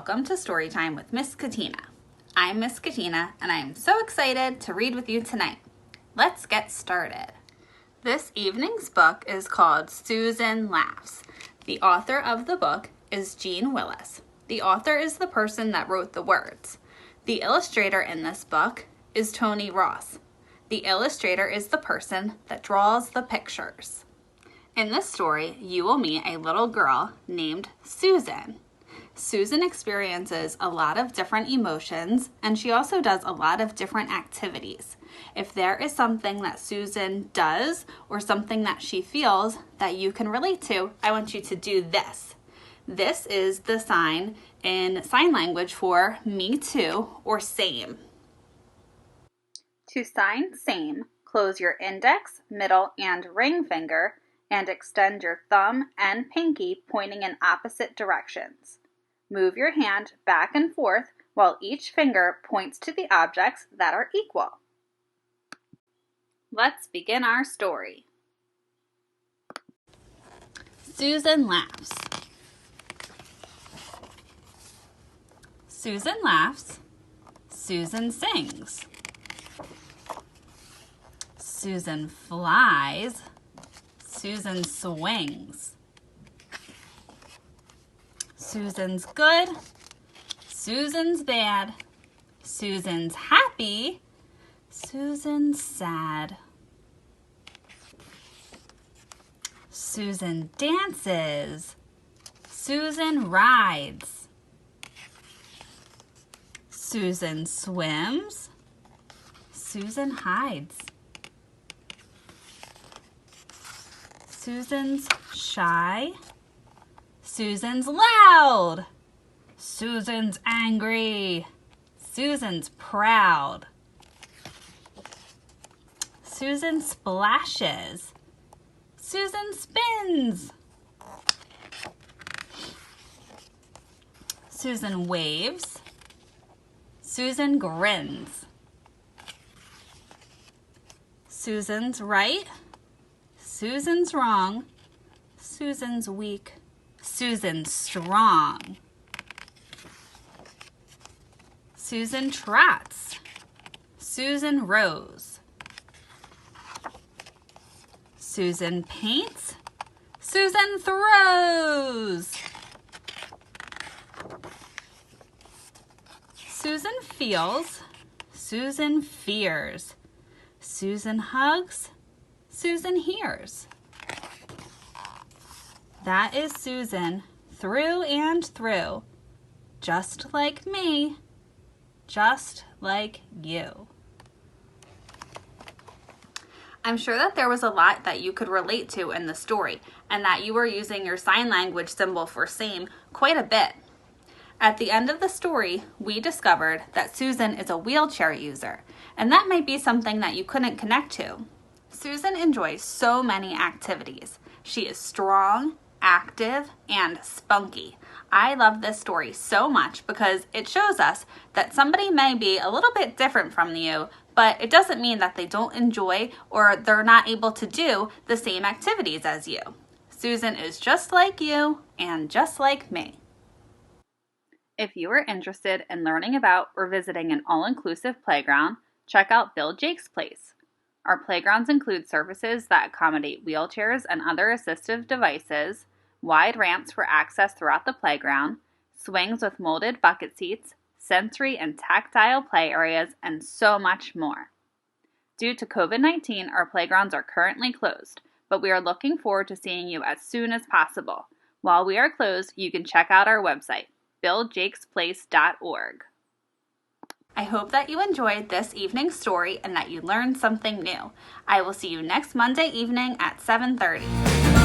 welcome to Storytime with Miss Katina. I'm Miss Katina, and I am so excited to read with you tonight. Let's get started. This evening's book is called Susan Laughs. The author of the book is Jean Willis. The author is the person that wrote the words. The illustrator in this book is Tony Ross. The illustrator is the person that draws the pictures. In this story, you will meet a little girl named Susan. Susan experiences a lot of different emotions, and she also does a lot of different activities. If there is something that Susan does or something that she feels that you can relate to, I want you to do this. This is the sign in sign language for me too or same. To sign same, close your index, middle, and ring finger and extend your thumb and pinky pointing in opposite directions. Move your hand back and forth while each finger points to the objects that are equal. Let's begin our story. Susan laughs. Susan laughs. Susan sings. Susan flies. Susan swings. Susan's good. Susan's bad. Susan's happy. Susan's sad. Susan dances. Susan rides. Susan swims. Susan hides. Susan's shy. Susan's loud. Susan's angry. Susan's proud. Susan splashes. Susan spins. Susan waves. Susan grins. Susan's right. Susan's wrong. Susan's weak. Susan's strong. Susan trots. Susan rows. Susan paints. Susan throws. Susan feels. Susan fears. Susan hugs. Susan hears. That is Susan, through and through, just like me, just like you. I'm sure that there was a lot that you could relate to in the story, and that you were using your sign language symbol for same quite a bit. At the end of the story, we discovered that Susan is a wheelchair user, and that might be something that you couldn't connect to. Susan enjoys so many activities. She is strong, active, and spunky. I love this story so much because it shows us that somebody may be a little bit different from you, but it doesn't mean that they don't enjoy or they're not able to do the same activities as you. Susan is just like you and just like me. If you are interested in learning about or visiting an all-inclusive playground, check out Bill Jake's Place. Our playgrounds include services that accommodate wheelchairs and other assistive devices, wide ramps for access throughout the playground, swings with molded bucket seats, sensory and tactile play areas, and so much more. Due to COVID-19, our playgrounds are currently closed, but we are looking forward to seeing you as soon as possible. While we are closed, you can check out our website, BillJakesPlace.org. I hope that you enjoyed this evening's story and that you learned something new. I will see you next Monday evening at 7:30.